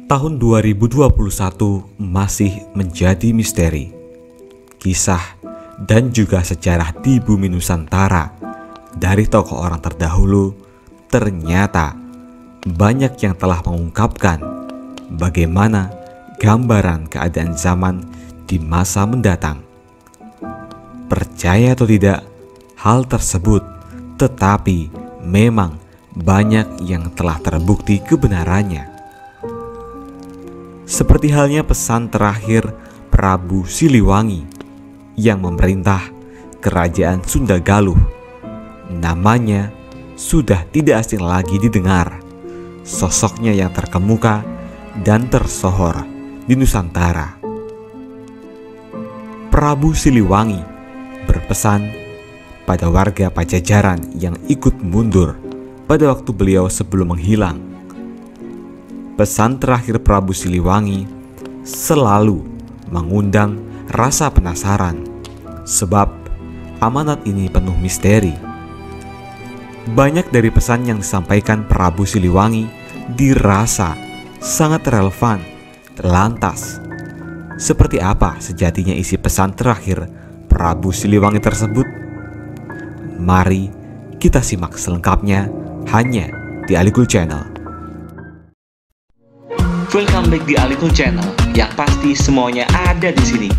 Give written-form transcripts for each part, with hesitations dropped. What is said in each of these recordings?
Tahun 2021 masih menjadi misteri. Kisah dan juga sejarah di bumi Nusantara dari tokoh orang terdahulu ternyata banyak yang telah mengungkapkan bagaimana gambaran keadaan zaman di masa mendatang. Percaya atau tidak hal tersebut, tetapi memang banyak yang telah terbukti kebenarannya. Seperti halnya pesan terakhir Prabu Siliwangi yang memerintah kerajaan Sunda Galuh. Namanya sudah tidak asing lagi didengar. Sosoknya yang terkemuka dan tersohor di Nusantara. Prabu Siliwangi berpesan pada warga Pajajaran yang ikut mundur pada waktu beliau sebelum menghilang. Pesan terakhir Prabu Siliwangi selalu mengundang rasa penasaran, sebab amanat ini penuh misteri. Banyak dari pesan yang disampaikan Prabu Siliwangi dirasa sangat relevan. Lantas, seperti apa sejatinya isi pesan terakhir Prabu Siliwangi tersebut? Mari kita simak selengkapnya hanya di Alikul Channel. Welcome back di Alikul Channel, yang pasti semuanya ada di sini.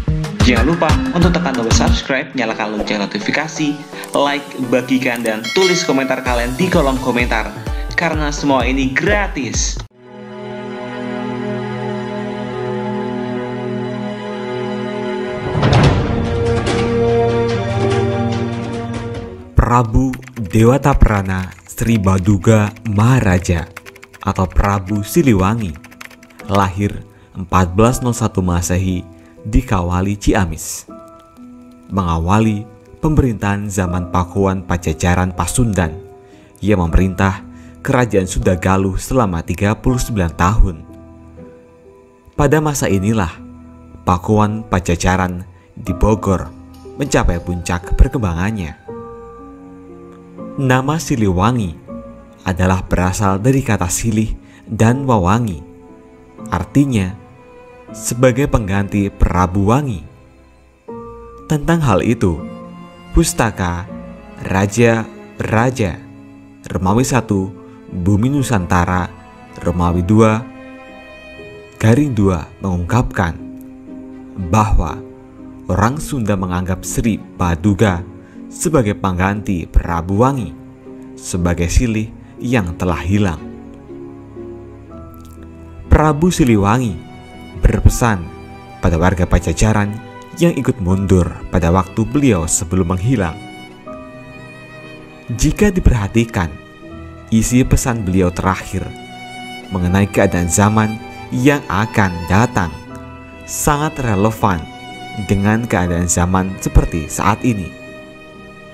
Jangan lupa untuk tekan tombol subscribe, nyalakan lonceng notifikasi, like, bagikan, dan tulis komentar kalian di kolom komentar, karena semua ini gratis. Prabu Dewata Prana Sri Baduga Maharaja atau Prabu Siliwangi lahir 1401 Masehi di Kawali, Ciamis. Mengawali pemerintahan zaman Pakuan Pajajaran Pasundan yang memerintah kerajaan Sunda Galuh selama 39 tahun. Pada masa inilah Pakuan Pajajaran di Bogor mencapai puncak perkembangannya. Nama Siliwangi adalah berasal dari kata silih dan wawangi, artinya sebagai pengganti Prabu Wangi. Tentang hal itu, pustaka Raja Raja Romawi I Bumi Nusantara Romawi II Garing 2 mengungkapkan bahwa orang Sunda menganggap Sri Baduga sebagai pengganti Prabu Wangi, sebagai silih yang telah hilang. Prabu Siliwangi berpesan pada warga Pajajaran yang ikut mundur pada waktu beliau sebelum menghilang. Jika diperhatikan, isi pesan beliau terakhir mengenai keadaan zaman yang akan datang sangat relevan dengan keadaan zaman seperti saat ini.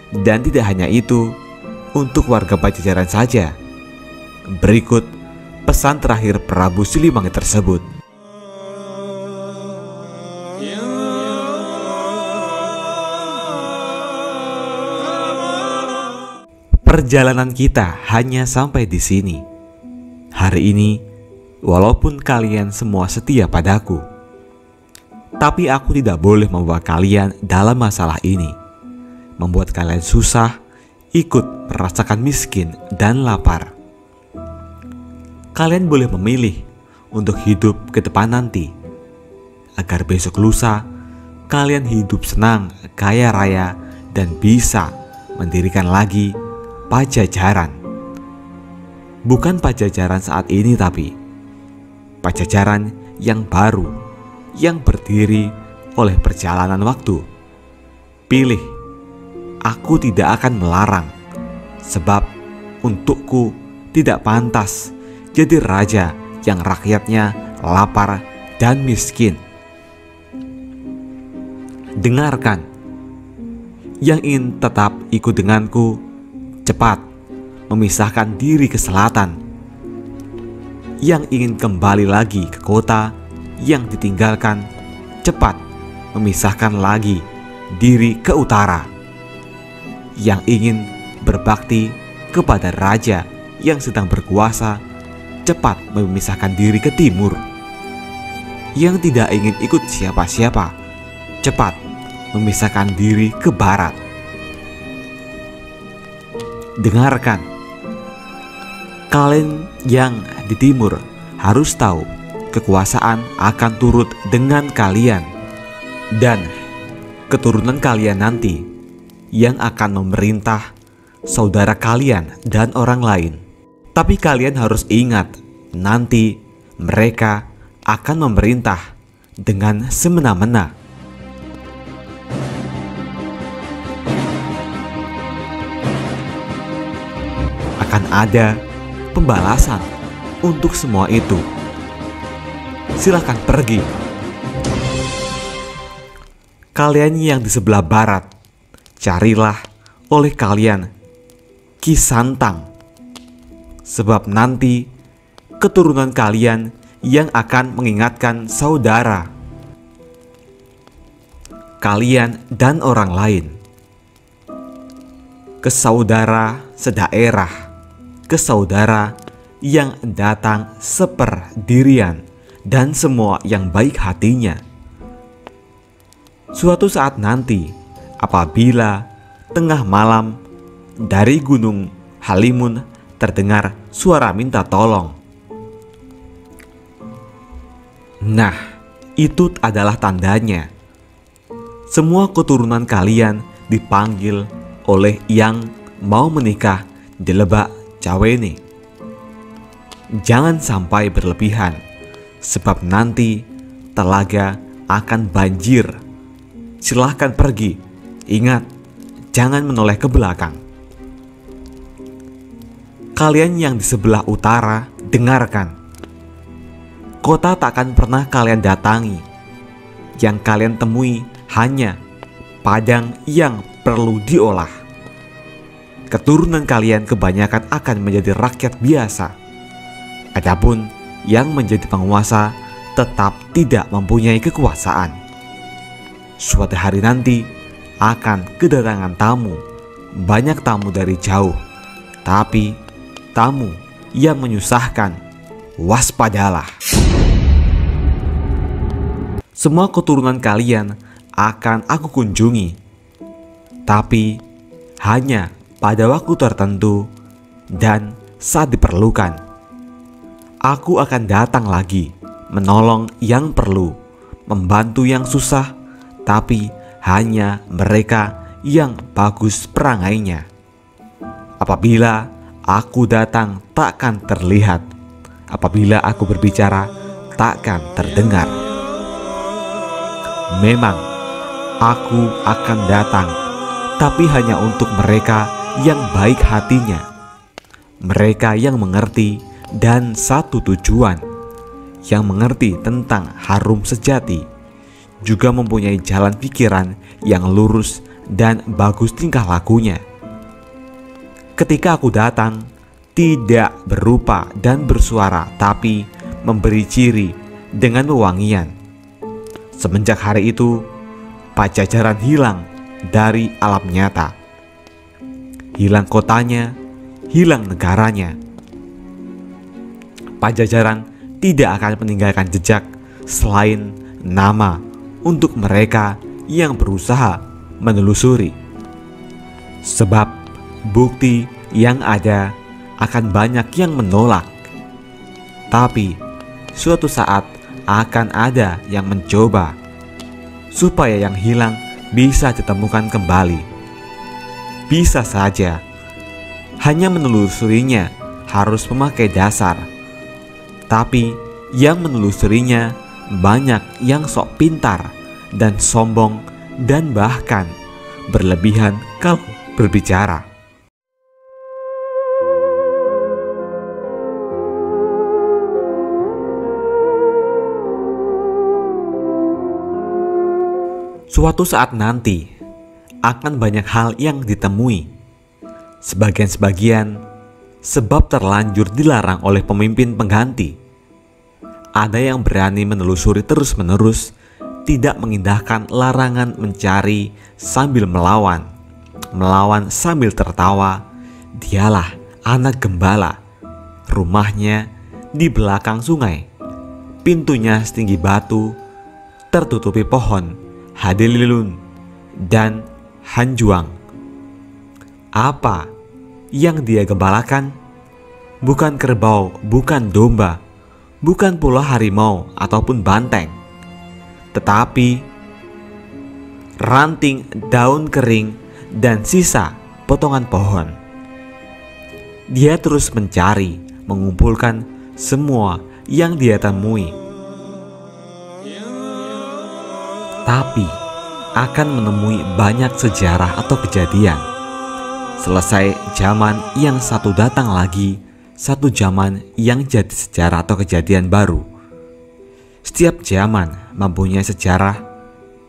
Dan tidak hanya itu, untuk warga Pajajaran saja. Berikut pesan terakhir Prabu Siliwangi tersebut. Perjalanan kita hanya sampai di sini. Hari ini, walaupun kalian semua setia padaku, tapi aku tidak boleh membawa kalian dalam masalah ini, membuat kalian susah, ikut merasakan miskin dan lapar. Kalian boleh memilih untuk hidup ke depan nanti, agar besok lusa kalian hidup senang, kaya raya, dan bisa mendirikan lagi Pajajaran. Bukan Pajajaran saat ini, tapi Pajajaran yang baru, yang berdiri oleh perjalanan waktu. Pilih, aku tidak akan melarang, sebab untukku tidak pantas jadi raja yang rakyatnya lapar dan miskin. Dengarkan, yang ingin tetap ikut denganku, cepat memisahkan diri ke selatan. Yang ingin kembali lagi ke kota yang ditinggalkan, cepat memisahkan lagi diri ke utara. Yang ingin berbakti kepada raja yang sedang berkuasa, cepat memisahkan diri ke timur. yang tidak ingin ikut siapa-siapa cepat memisahkan diri ke barat. Dengarkan, kalian yang di timur harus tahu kekuasaan akan turut dengan kalian dan keturunan kalian nanti yang akan memerintah saudara kalian dan orang lain. Tapi kalian harus ingat, nanti mereka akan memerintah dengan semena-mena. Akan ada pembalasan untuk semua itu. Silakan pergi. Kalian yang di sebelah barat, carilah oleh kalian Ki Santang, sebab nanti keturunan kalian yang akan mengingatkan saudara kalian dan orang lain, ke saudara sedaerah, ke saudara yang datang seperdirian dan semua yang baik hatinya. Suatu saat nanti, apabila tengah malam dari Gunung Halimun terdengar suara minta tolong, nah, itu adalah tandanya semua keturunan kalian dipanggil oleh yang mau menikah di Lebak Cawene. Jangan sampai berlebihan, sebab nanti telaga akan banjir. Silahkan pergi. Ingat, jangan menoleh ke belakang. Kalian yang di sebelah utara, dengarkan. Kota tak akan pernah kalian datangi. Yang kalian temui hanya padang yang perlu diolah. Keturunan kalian kebanyakan akan menjadi rakyat biasa. Adapun yang menjadi penguasa tetap tidak mempunyai kekuasaan. Suatu hari nanti akan kedatangan tamu, banyak tamu dari jauh, tapi tamu yang menyusahkan. Waspadalah. Semua keturunan kalian akan aku kunjungi, tapi hanya pada waktu tertentu dan saat diperlukan. Aku akan datang lagi, menolong yang perlu, membantu yang susah, tapi hanya mereka yang bagus perangainya. Apabila aku datang takkan terlihat, apabila aku berbicara takkan terdengar. Memang aku akan datang, tapi hanya untuk mereka yang baik hatinya, mereka yang mengerti dan satu tujuan, yang mengerti tentang harum sejati, juga mempunyai jalan pikiran yang lurus dan bagus tingkah lakunya. Ketika aku datang, tidak berupa dan bersuara, tapi memberi ciri dengan wewangian. Semenjak hari itu, Pajajaran hilang dari alam nyata. Hilang kotanya, hilang negaranya. Pajajaran tidak akan meninggalkan jejak selain nama untuk mereka yang berusaha menelusuri. Sebab bukti yang ada akan banyak yang menolak. Tapi suatu saat akan ada yang mencoba supaya yang hilang bisa ditemukan kembali. Bisa saja hanya menelusurinya harus memakai dasar, tapi yang menelusurinya banyak yang sok pintar dan sombong dan bahkan berlebihan kalau berbicara. Suatu saat nanti akan banyak hal yang ditemui. Sebagian-sebagian sebab terlanjur dilarang oleh pemimpin pengganti. Ada yang berani menelusuri terus-menerus, tidak mengindahkan larangan mencari sambil melawan sambil tertawa. Dialah anak gembala, rumahnya di belakang sungai. pintunya setinggi batu, tertutupi pohon hadelilun dan hanjuang. Apa yang dia gembalakan? Bukan kerbau, bukan domba, bukan pula harimau ataupun banteng, tetapi ranting daun kering dan sisa potongan pohon. Dia terus mencari, mengumpulkan semua yang dia temui, tapi akan menemui banyak sejarah atau kejadian. Selesai zaman yang satu datang lagi, satu zaman yang jadi sejarah atau kejadian baru. Setiap zaman mempunyai sejarah,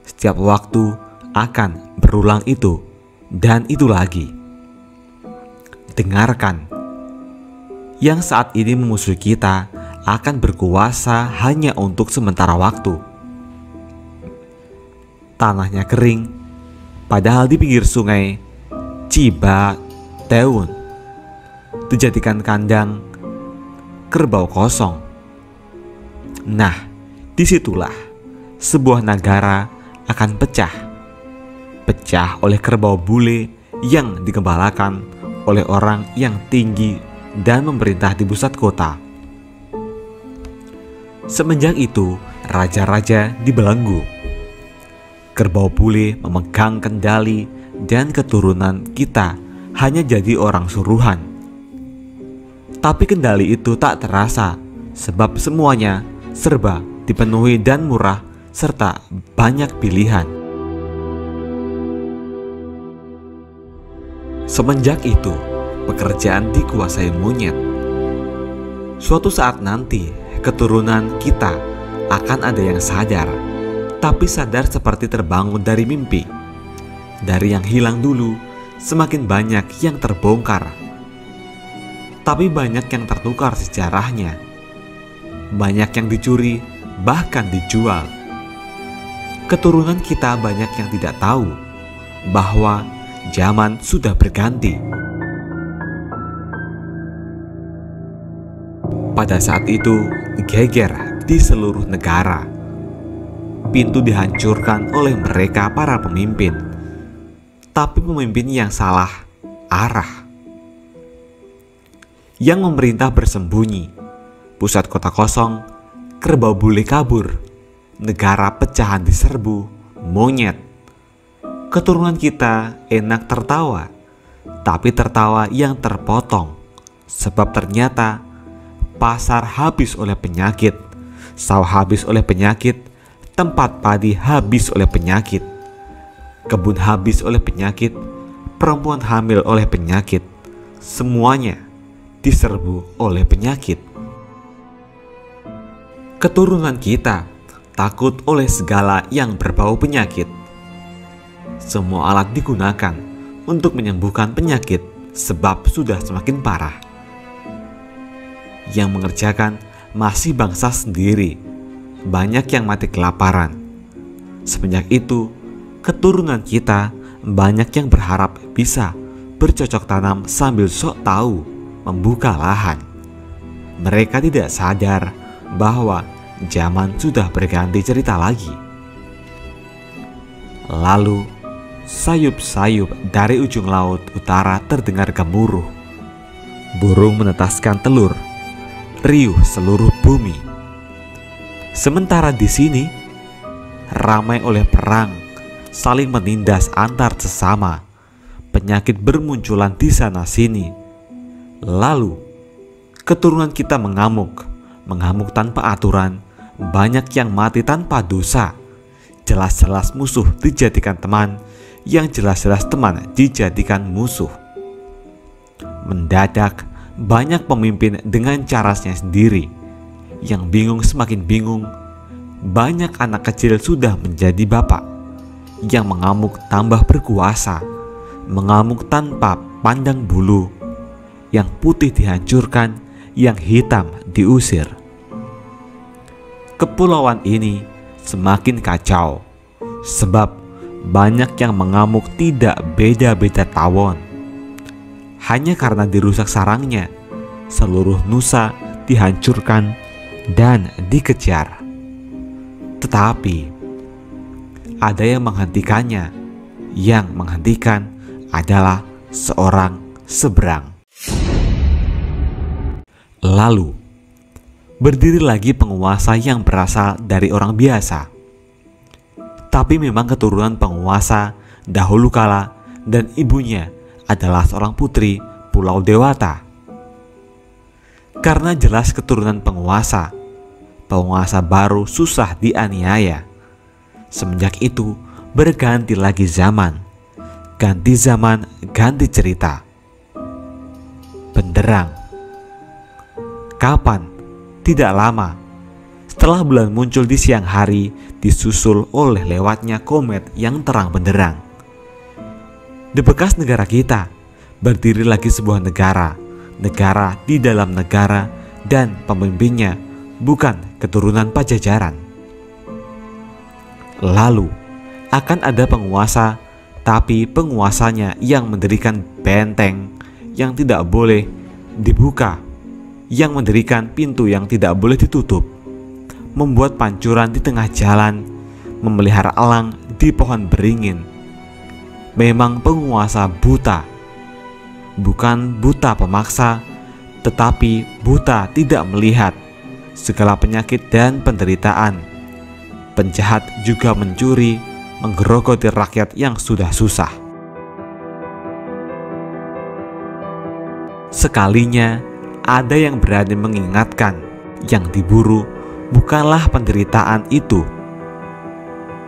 setiap waktu akan berulang itu dan itu lagi. Dengarkan, yang saat ini memusuhi kita akan berkuasa hanya untuk sementara waktu. Tanahnya kering, padahal di pinggir sungai Cibateun dijadikan kandang kerbau kosong. Nah, disitulah sebuah negara akan pecah oleh kerbau bule yang digembalakan oleh orang yang tinggi dan memerintah di pusat kota. Semenjak itu, raja-raja dibelenggu. Kerbau bule memegang kendali dan keturunan kita hanya jadi orang suruhan. Tapi kendali itu tak terasa sebab semuanya serba dipenuhi dan murah serta banyak pilihan. Semenjak itu, pekerjaan dikuasai monyet. Suatu saat nanti, keturunan kita akan ada yang sadar, tapi sadar seperti terbangun dari mimpi. Dari yang hilang dulu, semakin banyak yang terbongkar. Tapi banyak yang tertukar sejarahnya. Banyak yang dicuri, bahkan dijual. Keturunan kita banyak yang tidak tahu bahwa zaman sudah berganti. Pada saat itu, geger di seluruh negara. Pintu dihancurkan oleh mereka para pemimpin. Tapi pemimpin yang salah arah. Yang memerintah bersembunyi. Pusat kota kosong, kerbau bule kabur. Negara pecahan diserbu monyet. Keturunan kita enak tertawa, tapi tertawa yang terpotong. Sebab ternyata pasar habis oleh penyakit, sawah habis oleh penyakit, tempat padi habis oleh penyakit, kebun habis oleh penyakit, perempuan hamil oleh penyakit. Semuanya diserbu oleh penyakit. Keturunan kita takut oleh segala yang berbau penyakit. Semua alat digunakan untuk menyembuhkan penyakit sebab sudah semakin parah. Yang mengerjakan masih bangsa sendiri. Banyak yang mati kelaparan. Semenjak itu, keturunan kita banyak yang berharap bisa bercocok tanam sambil sok tahu membuka lahan. Mereka tidak sadar bahwa zaman sudah berganti cerita lagi. Lalu, sayup-sayup dari ujung laut utara terdengar gemuruh. Burung menetaskan telur, riuh seluruh bumi. Sementara di sini, ramai oleh perang, saling menindas antar sesama. Penyakit bermunculan di sana-sini. Lalu, keturunan kita mengamuk tanpa aturan. Banyak yang mati tanpa dosa. Jelas-jelas musuh dijadikan teman, yang jelas-jelas teman dijadikan musuh. Mendadak, banyak pemimpin dengan caranya sendiri. Yang bingung semakin bingung. Banyak anak kecil sudah menjadi bapak. Yang mengamuk tambah berkuasa. Mengamuk tanpa pandang bulu. Yang putih dihancurkan, yang hitam diusir. Kepulauan ini semakin kacau, sebab banyak yang mengamuk tidak beda-beda tawon. Hanya karena dirusak sarangnya, seluruh nusa dihancurkan dan dikejar. Tetapi ada yang menghentikannya. Yang menghentikan adalah seorang seberang. Lalu berdiri lagi penguasa yang berasal dari orang biasa, tapi memang keturunan penguasa dahulu kala, dan ibunya adalah seorang putri Pulau Dewata. Karena jelas keturunan penguasa baru susah dianiaya. Semenjak itu berganti lagi zaman, ganti zaman, ganti cerita. Benderang. Kapan? Tidak lama setelah bulan muncul di siang hari, disusul oleh lewatnya komet yang terang benderang. Di bekas negara kita berdiri lagi sebuah negara di dalam negara, dan pemimpinnya bukan keturunan Pajajaran. Lalu akan ada penguasa, tapi penguasanya yang mendirikan benteng yang tidak boleh dibuka, yang mendirikan pintu yang tidak boleh ditutup, membuat pancuran di tengah jalan, memelihara elang di pohon beringin. Memang penguasa buta, bukan buta pemaksa, tetapi buta tidak melihat segala penyakit dan penderitaan. Penjahat juga mencuri, menggerogoti rakyat yang sudah susah. Sekalinya ada yang berani mengingatkan, yang diburu bukanlah penderitaan itu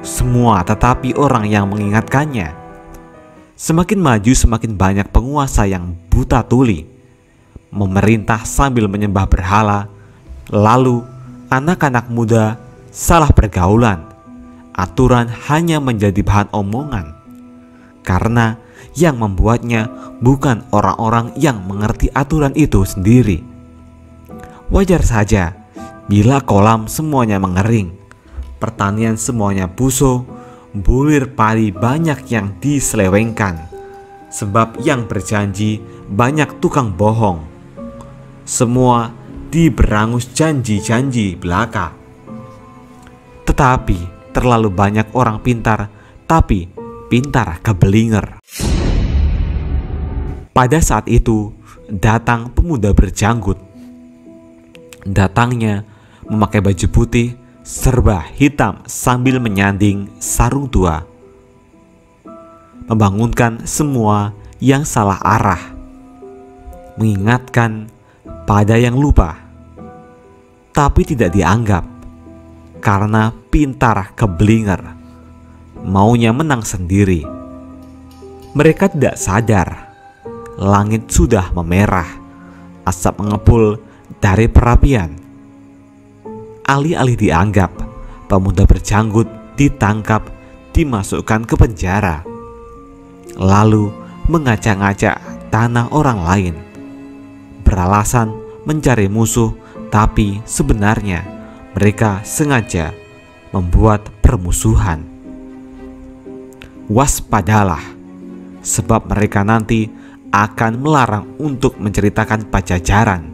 semua, tetapi orang yang mengingatkannya. Semakin maju semakin banyak penguasa yang buta tuli, memerintah sambil menyembah berhala. Lalu anak-anak muda salah pergaulan, aturan hanya menjadi bahan omongan, karena yang membuatnya bukan orang-orang yang mengerti aturan itu sendiri. Wajar saja bila kolam semuanya mengering, pertanian semuanya busuk, bulir padi banyak yang diselewengkan, sebab yang berjanji banyak tukang bohong. Semua diberangus janji-janji belaka. Tetapi terlalu banyak orang pintar, tapi pintar kebelinger. Pada saat itu datang pemuda berjanggut. Datangnya memakai baju putih serba hitam sambil menyanding sarung tua, membangunkan semua yang salah arah, mengingatkan pada yang lupa, tapi tidak dianggap karena pintar kebelinger, maunya menang sendiri. Mereka tidak sadar langit sudah memerah, asap mengepul dari perapian. Alih-alih dianggap, pemuda berjanggut ditangkap, dimasukkan ke penjara, lalu mengacak-ngacak tanah orang lain, beralasan mencari musuh, tapi sebenarnya mereka sengaja membuat permusuhan. Waspadalah, sebab mereka nanti akan melarang untuk menceritakan Pajajaran,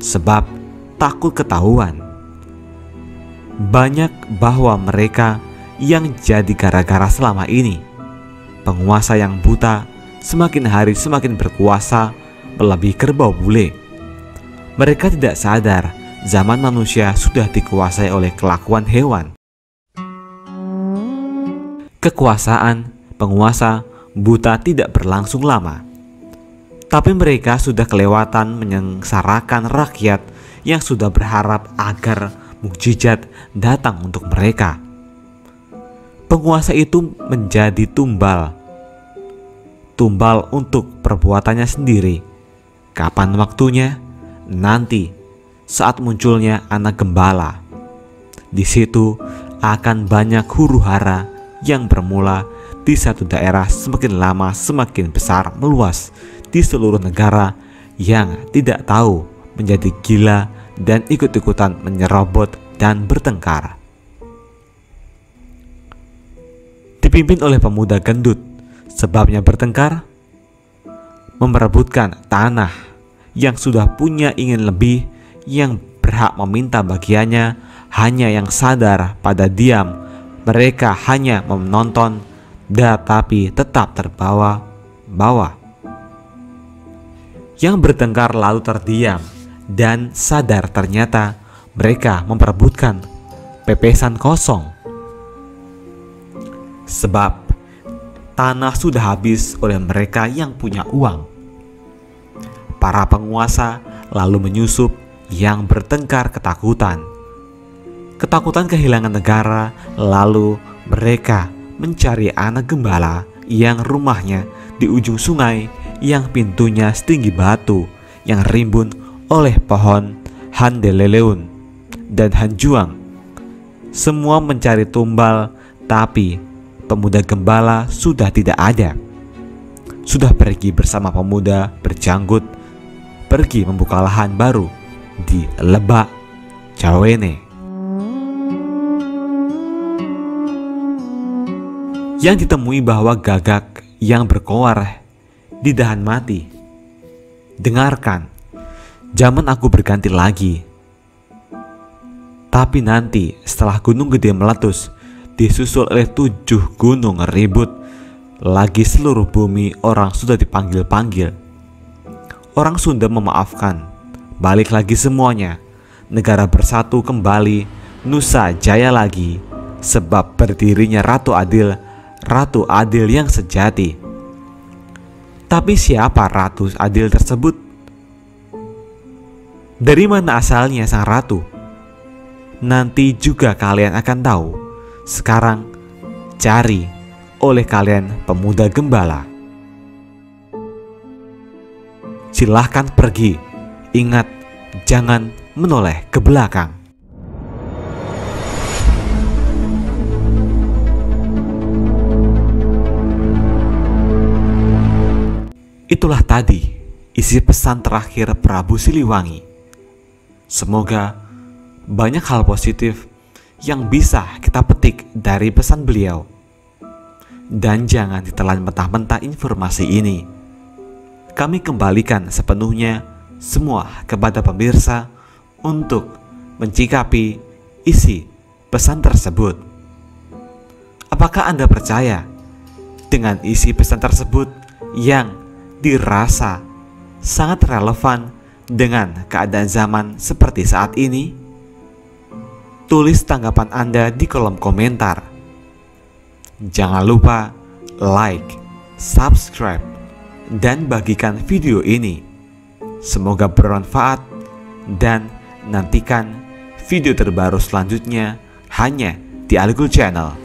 sebab takut ketahuan. Banyak bahwa mereka yang jadi gara-gara selama ini. Penguasa yang buta semakin hari semakin berkuasa, melebihi kerbau bule. Mereka tidak sadar zaman manusia sudah dikuasai oleh kelakuan hewan. Kekuasaan penguasa buta tidak berlangsung lama, tapi mereka sudah kelewatan menyengsarakan rakyat yang sudah berharap agar mukjizat datang untuk mereka. Penguasa itu menjadi tumbal untuk perbuatannya sendiri. Kapan waktunya? Nanti, saat munculnya anak gembala. Di situ akan banyak huru-hara yang bermula di satu daerah, semakin lama semakin besar meluas di seluruh negara, yang tidak tahu menjadi gila dan ikut-ikutan menyerobot dan bertengkar. Dipimpin oleh pemuda gendut, sebabnya bertengkar, memperebutkan tanah yang sudah punya ingin lebih, yang berhak meminta bagiannya, hanya yang sadar pada diam. Mereka hanya menonton, tetapi tetap terbawa-bawa. Yang bertengkar lalu terdiam dan sadar ternyata mereka memperebutkan pepesan kosong. Sebab tanah sudah habis oleh mereka yang punya uang. Para penguasa lalu menyusup yang bertengkar ketakutan. Ketakutan kehilangan negara, lalu mereka mencari anak gembala yang rumahnya di ujung sungai, yang pintunya setinggi batu, yang rimbun oleh pohon handeleleun dan hanjuang. Semua mencari tumbal, tapi pemuda gembala sudah tidak ada. Sudah pergi bersama pemuda berjanggut, pergi membuka lahan baru di Lebak Cawene. Yang ditemui bahwa gagak yang berkoar di dahan mati. Dengarkan, zaman aku berganti lagi. Tapi nanti setelah gunung gede meletus, disusul oleh 7 gunung ribut lagi, seluruh bumi orang sudah dipanggil-panggil. Orang Sunda memaafkan, balik lagi semuanya. Negara bersatu kembali, Nusa Jaya lagi, sebab berdirinya Ratu Adil yang sejati. Tapi siapa Ratu Adil tersebut? Dari mana asalnya sang ratu? Nanti juga kalian akan tahu. Sekarang cari oleh kalian pemuda gembala. Silahkan pergi. Ingat, jangan menoleh ke belakang. Itulah tadi isi pesan terakhir Prabu Siliwangi. Semoga banyak hal positif yang bisa kita petik dari pesan beliau. Dan jangan ditelan mentah-mentah informasi ini. Kami kembalikan sepenuhnya semua kepada pemirsa untuk mencikapi isi pesan tersebut. Apakah Anda percaya dengan isi pesan tersebut yang dirasa sangat relevan dengan keadaan zaman seperti saat ini? Tulis tanggapan Anda di kolom komentar. Jangan lupa like, subscribe, dan bagikan video ini. Semoga bermanfaat, dan nantikan video terbaru selanjutnya hanya di Aligul Channel.